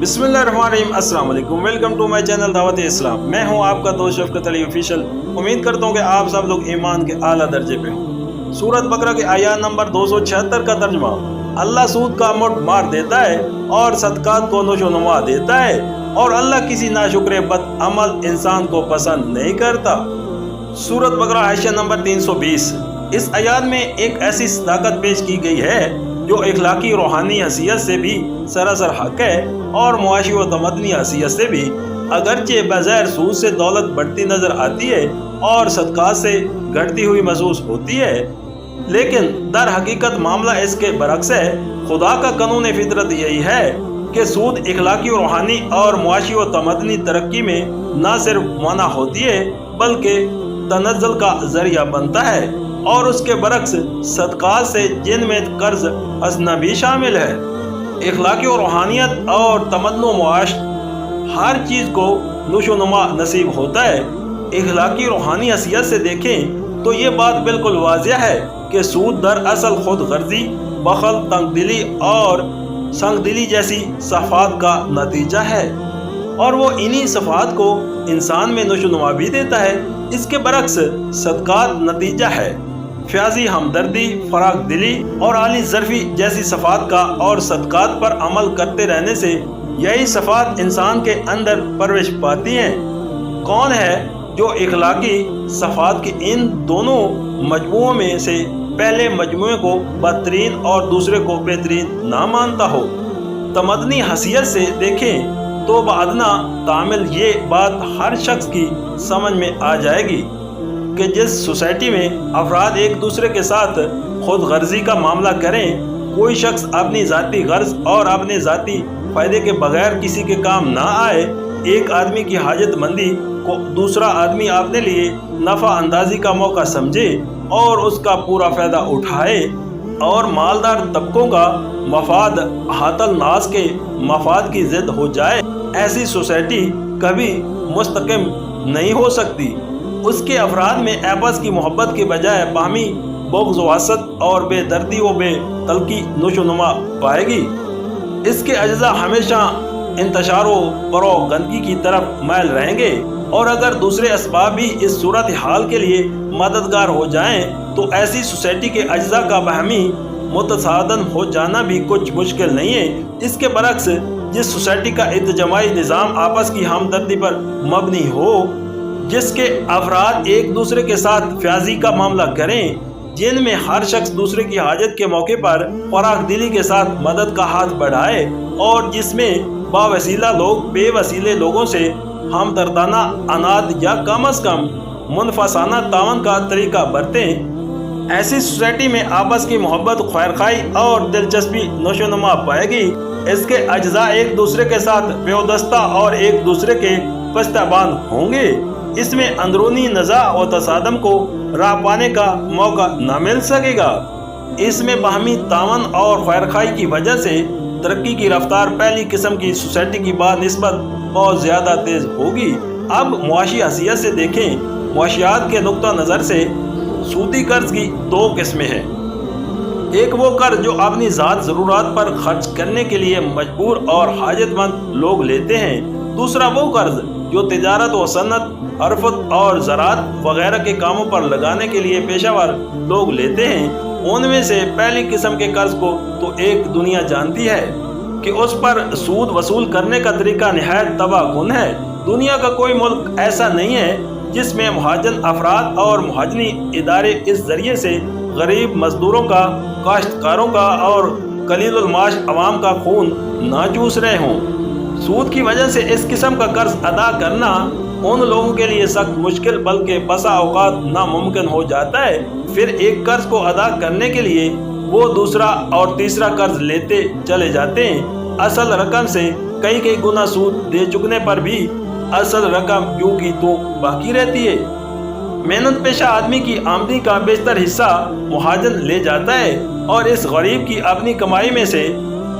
बिस्मिल्लाहिर्रहमानिर्रहीम। अस्सलाम वालेकुम। वेलकम टू माय चैनल दावत इस्लाम। मैं हूं आपका दोस्त शफकत अली ऑफिशियल। उम्मीद करता हूं कि आप सब लोग ईमान के आला दर्जे पे हों। सूरत बकरा के आयत नंबर 276 का तर्जुमा। अल्लाह सूद का मुठ मार देता है और सदकात को नशोनुमा देता है, और अल्लाह किसी नाशुक्र बद अमल इंसान को पसंद नहीं करता। सूरत बकरा आयत नंबर 320। इस आयत में एक ऐसी सदाकत पेश की गई है जो इखलाकी रूहानी हैसियत से भी सरासर हक है, और मुआशी व तमदनी हैसियत से भी, अगरचे बगैर सूद से दौलत बढ़ती नजर आती है और सदकात से घटती हुई महसूस होती है, लेकिन दर हकीकत मामला इसके बरक्स है। खुदा का कानून फितरत यही है कि सूद इखलाकी रूहानी और मुआशी व तमदनी तरक्की में न सिर्फ मना होती है बल्कि तनज़्ज़ुल का जरिया बनता है, और उसके बरक्स सदकात से जिनमें कर्ज हसना भी शामिल है। इखलाकी और रूहानियत और तमन्नो मुआश हर चीज़ को नशोनुमा नसीब होता है। इखलाकी रूहानी हैसियत से देखें तो ये बात बिल्कुल वाज़िह है कि सूद दरअसल खुद गर्जी, बखल, तंगदिली और संगदिली जैसी सफ़ात का नतीजा है, और वो इन्हीं सफ़ात को इंसान में नशोनुमा भी देता है। इसके बरक्स सदकात नतीजा है। फ्याजी, हमदर्दी, फराग दिली और आली ज़र्फ़ी जैसी सफ़ात का और सदकात पर अमल करते रहने से यही सफ़ात इंसान के अंदर परवरिश पाती हैं। कौन है जो इखलाकी सफ़ात के इन दोनों मजमुओं में से पहले मजमुए को बदतरीन और दूसरे को बेहतरीन ना मानता हो? तमदनी हैसियत से देखें तो बादना तामिल ये बात हर शख्स की समझ में आ जाएगी कि जिस सोसाइटी में अफराद एक दूसरे के साथ खुद गर्जी का मामला करें, कोई शख्स अपनी ज़ाती गर्ज और अपने ज़ाती फ़ायदे के बगैर किसी के काम ना आए, एक आदमी की हाजतमंदी को दूसरा आदमी अपने लिए नफ़ा अंदाजी का मौका समझे और उसका पूरा फ़ायदा उठाए, और मालदार तबकों का मफाद हातल नास के मफाद की ज़िद हो जाए, ऐसी सोसाइटी कभी मुस्तकिम नहीं हो सकती। उसके अफराद में आपस की मोहब्बत के बजाय बाहमी बुग़्ज़ व हसद और बेदर्दी व बेतल्की नशोनुमा पाएगी। इसके अज्जा हमेशा इंतशार व बरोगंदगी की तरफ मैल रहेंगे, और अगर दूसरे असबाब भी इस सूरत हाल के लिए मददगार हो जाएं तो ऐसी सोसाइटी के अज्जा का बाहमी मुतसादन हो जाना भी कुछ मुश्किल नहीं है। इसके बरक्स जिस सोसाइटी का इत्तेजामाई निज़ाम आपस की हमदर्दी पर मबनी हो, जिसके अफराद एक दूसरे के साथ फ्याजी का मामला करें, जिनमें हर शख्स दूसरे की हाजत के मौके पर फराख दिली के साथ मदद का हाथ बढ़ाए, और जिसमें बावसीला लोग बेवसीले लोगों से हमदर्दाना अनाद या कम अज़ कम मुनफसाना तावन का तरीका बरतें, ऐसी सोसाइटी में आपस की मोहब्बत, खैरखाई और दिलचस्पी नशोनुमा पाएगी। इसके अज्जा एक दूसरे के साथ बेवदस्ता और एक दूसरे के पश्ताबान होंगे। इसमें अंदरूनी नज़ा व तसादम को राह पाने का मौका न मिल सकेगा। इसमें बाहमी तावन और खैरखाई की वजह से तरक्की की रफ्तार पहली किस्म की सोसाइटी की बानिस्बत बहुत ज़्यादा तेज़ होगी। अब मुआशी हैसियत से देखें। मुआशियात के नुक्ता नज़र से सूदी कर्ज की दो किस्में हैं। एक वो कर्ज जो अपनी ज़ात ज़रूरत पर खर्च करने के लिए मजबूर और हाजतमंद लोग लेते हैं। दूसरा वो कर्ज जो तिजारत व सन्नत, हरफत और ज़राअत वगैरह के कामों पर लगाने के लिए पेशावर लोग लेते हैं। उनमें से पहली किस्म के कर्ज को तो एक दुनिया जानती है कि उस पर सूद वसूल करने का तरीका निहायत तबाहकुन है। दुनिया का कोई मुल्क ऐसा नहीं है जिसमें मुहाजन अफराद और मुहाजनी इदारे इस जरिए से गरीब मजदूरों का, काश्तकारों का और कलीलुल माश अवाम का खून ना चूस रहे हों। सूद की वजह से इस किस्म का कर्ज अदा करना उन लोगों के लिए सख्त मुश्किल बल्कि बसा औकात नामुमकिन हो जाता है। फिर एक कर्ज को अदा करने के लिए वो दूसरा और तीसरा कर्ज लेते चले जाते हैं। असल रकम से कई गुना सूद दे चुकने पर भी असल रकम यूं की तो बाकी रहती है। मेहनत पेशा आदमी की आमदनी का बेशतर हिस्सा मुहाजन ले जाता है, और इस गरीब की अपनी कमाई में से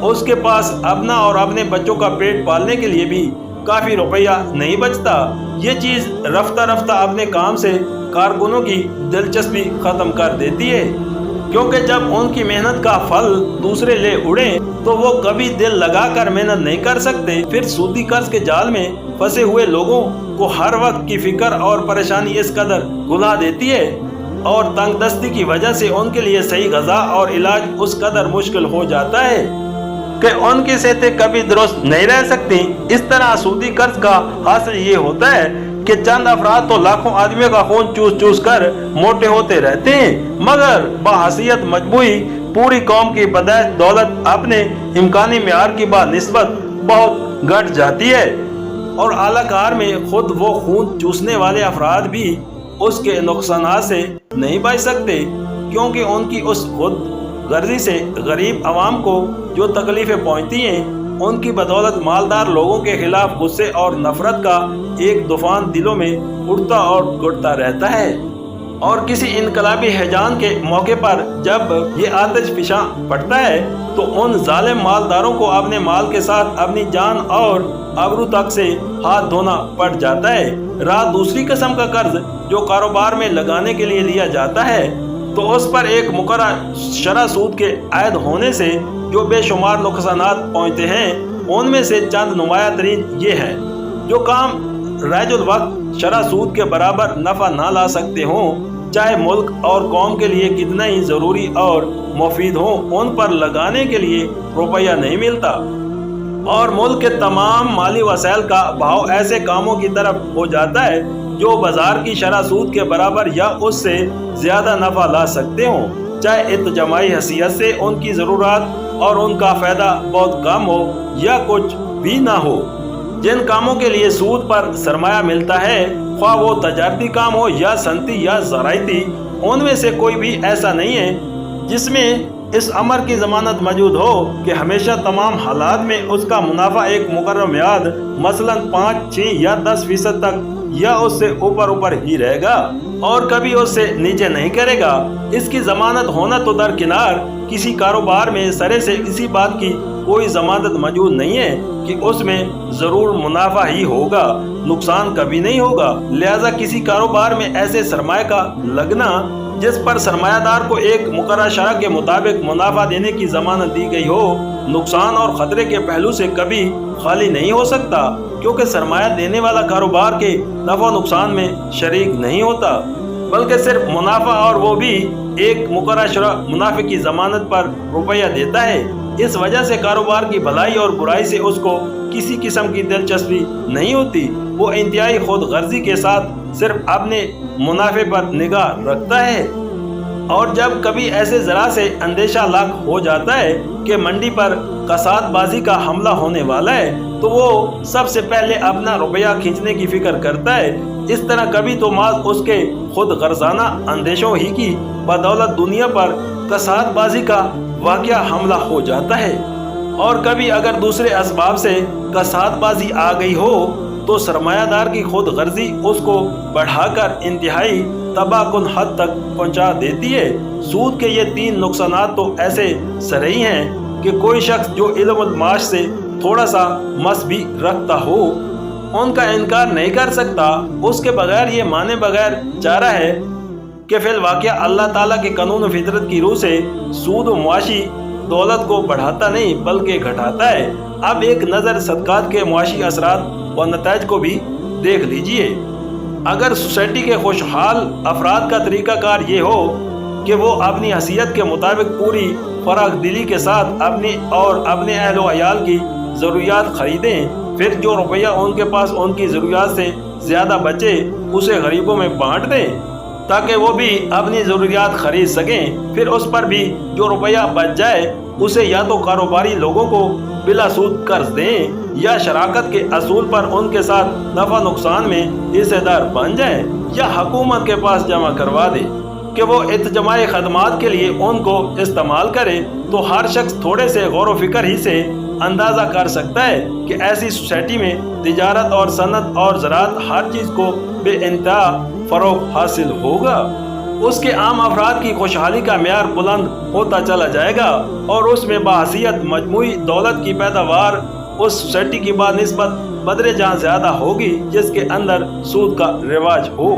उसके पास अपना और अपने बच्चों का पेट पालने के लिए भी काफ़ी रुपया नहीं बचता। ये चीज़ रफ्ता रफ्ता अपने काम से कारकुनों की दिलचस्पी ख़त्म कर देती है, क्योंकि जब उनकी मेहनत का फल दूसरे ले उड़े तो वो कभी दिल लगा कर मेहनत नहीं कर सकते। फिर सूदी कर्ज के जाल में फंसे हुए लोगों को हर वक्त की फिक्र और परेशानी इस कदर गुला देती है और तंगदस्ती की वजह से उनके लिए सही ग़िज़ा और इलाज उस कदर मुश्किल हो जाता है कि उनकी सेहतें कभी दुरुस्त नहीं रह सकती। इस तरह सूदी कर्ज का हासिल ये होता है कि चंद अफराद तो लाखों आदमियों का खून चूस चूस कर मोटे होते रहते हैं, मगर बहसीयत मजबूरी पूरी कौम की बदैश दौलत अपने इम्कानी मेयार की बानिस्बत बहुत घट जाती है और आला कार में खुद वो खून चूसने वाले अफराद भी उसके नुकसानात से नहीं बच सकते, क्योंकि उनकी उस खुद गर्जी से गरीब आवाम को जो तकलीफें पहुंचती हैं, उनकी बदौलत मालदार लोगों के खिलाफ गुस्से और नफरत का एक तूफान दिलों में उड़ता और घुटता रहता है। और किसी इनकलाबी हैजान के मौके पर जब ये आतिश फिशा पड़ता है तो उन जालिम मालदारों को अपने माल के साथ अपनी जान और आबरू तक से हाथ धोना पड़ जाता है। रहा दूसरी किस्म का कर्ज जो कारोबार में लगाने के लिए लिया जाता है, तो उस पर एक मुकर्रर शरह सूद के आयद होने से जो बेशुमार नुकसानात पहुँचते हैं, उनमें से चंद नुमाया तरीन ये है। जो काम राजुल वक्त शरह सूद के बराबर नफ़ा ना ला सकते हों, चाहे मुल्क और कौम के लिए कितना ही ज़रूरी और मुफीद हो, उन पर लगाने के लिए रुपया नहीं मिलता और मुल्क के तमाम माली वसाइल का भाव ऐसे कामों की तरफ हो जाता है जो बाजार की शरह सूद के बराबर या उससे ज़्यादा नफ़ा ला सकते हों, चाहे इत्तजामाई हैसियत से उनकी ज़रूरत और उनका फ़ायदा बहुत कम हो या कुछ भी ना हो। जिन कामों के लिए सूद पर सरमाया मिलता है, ख्वाह वो तजारती काम हो या सनती या ज़राइती, उनमें से कोई भी ऐसा नहीं है जिसमें इस अमर की ज़मानत मौजूद हो कि हमेशा तमाम हालात में उसका मुनाफा एक मुकर्रर मियाद मसलन 5, 6 या 10% तक या उससे ऊपर ही रहेगा और कभी उससे नीचे नहीं करेगा। इसकी ज़मानत होना तो दरकिनार, किसी कारोबार में सरे से इसी बात की कोई ज़मानत मौजूद नहीं है कि उसमें ज़रूर मुनाफा ही होगा, नुकसान कभी नहीं होगा। लिहाजा किसी कारोबार में ऐसे सरमाए का लगना जिस पर सरमायादार को एक मुकर्रर शरह के मुताबिक मुनाफा देने की ज़मानत दी गई हो, नुकसान और ख़तरे के पहलू से कभी खाली नहीं हो सकता, क्योंकि सरमाया देने वाला कारोबार के नफ़ा नुकसान में शरीक नहीं होता, बल्कि सिर्फ मुनाफा, और वो भी एक मुकर्रर शरह मुनाफे की ज़मानत पर रुपया देता है। इस वजह से कारोबार की भलाई और बुराई से उसको किसी किस्म की दिलचस्पी नहीं होती। वो इंतहाई खुद गर्जी के साथ सिर्फ अपने मुनाफे पर निगाह रखता है और जब कभी ऐसे ज़रा से अंदेशा लाख हो जाता है कि मंडी पर कसादबाजी का हमला होने वाला है, तो वो सबसे पहले अपना रुपया खींचने की फिक्र करता है। इस तरह कभी तो माज उसके खुद गर्जाना अंदेशों ही की बदौलत दुनिया पर कसादबाजी का वाक़या हमला हो जाता है, और कभी अगर दूसरे असबाब से कसादबाजी आ गई हो तो सरमायादार की खुद गर्जी उसको बढ़ाकर इंतहाई तबाहकुन हद तक पहुंचा देती है। सूद के ये 3 नुकसानात तो ऐसे सरई हैं कि कोई शख्स जो इल्मुल माश से थोड़ा सा मस भी रखता हो, उनका इनकार नहीं कर सकता। उसके बगैर ये माने बगैर चारा है कि फिल वाक़या अल्लाह ताला के कानून फितरत की रूह से सूद व मुआशी दौलत को बढ़ाता नहीं बल्कि घटाता है। अब एक नज़र सदकात के मुआशी असरात व नताइज को भी देख लीजिए। अगर सोसाइटी के खुशहाल अफराद का तरीक़ाकार ये हो कि वो अपनी हैसियत के मुताबिक पूरी फराख दिली के साथ अपनी और अपने अहल व अयाल की ज़रूरियात ख़रीदें, फिर जो रुपया उनके पास उनकी ज़रूरियात से ज़्यादा बचे उसे गरीबों में बाँट दें ताकि वो भी अपनी ज़रूरियात ख़रीद सकें, फिर उस पर भी जो रुपया बच जाए उसे या तो कारोबारी लोगों को बिला सूद कर्ज दें या शराकत के असूल पर उनके साथ नफ़ा नुकसान में हिस्सेदार बन जाएं, या हुकूमत के पास जमा करवा दें कि वो इत्तजामाई खदमात के लिए उनको इस्तेमाल करे। तो हर शख्स थोड़े से गौर व फिक्र ही से अंदाज़ा कर सकता है कि ऐसी सोसाइटी में तिजारत और सनत और ज़राअत हर चीज़ को बेइंतहा फ़रोग़ हासिल होगा। उसके आम अफराद की खुशहाली का मेयार बुलंद होता चला जाएगा और उसमें बाहसियत मजमूई दौलत की पैदावार उस सोसाइटी की बानिस्बत बदरे जहाँ ज़्यादा होगी जिसके अंदर सूद का रिवाज हो।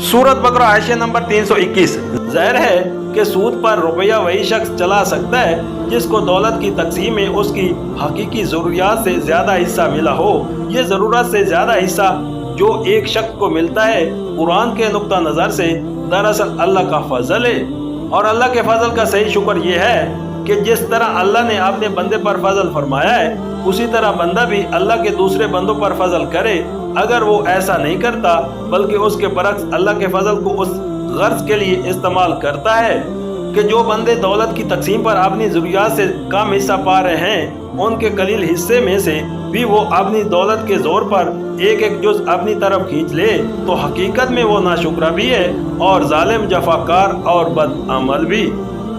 सूरत बकरा आयशा नंबर 321। ظاہر ہے کہ سود پر روپیہ وہی شخص چلا سکتا ہے جس کو دولت کی تقسیم میں اس کی حقیقی ضروریات سے زیادہ حصہ ملا ہو۔ یہ ضرورت سے زیادہ حصہ جو ایک شخص کو ملتا ہے قرآن کے نقطہ نظر سے دراصل اللہ کا فضل ہے، اور اللہ کے فضل کا صحیح شکر یہ ہے کہ جس طرح اللہ نے اپنے بندے پر فضل فرمایا ہے اسی طرح بندہ بھی اللہ کے دوسرے بندوں پر فضل کرے۔ اگر وہ ایسا نہیں کرتا بلکہ اس کے برعکس اللہ کے فضل کو اس غرض کے لیے استعمال کرتا ہے کہ جو بندے دولت کی تقسیم پر اپنی ضروریات سے کم حصہ پا رہے ہیں ان کے قلیل حصے میں سے بھی وہ اپنی دولت کے زور پر ایک ایک جز اپنی طرف کھینچ لے تو حقیقت میں وہ ناشکرا بھی ہے اور ظالم، جفاکار اور بد عمل بھی۔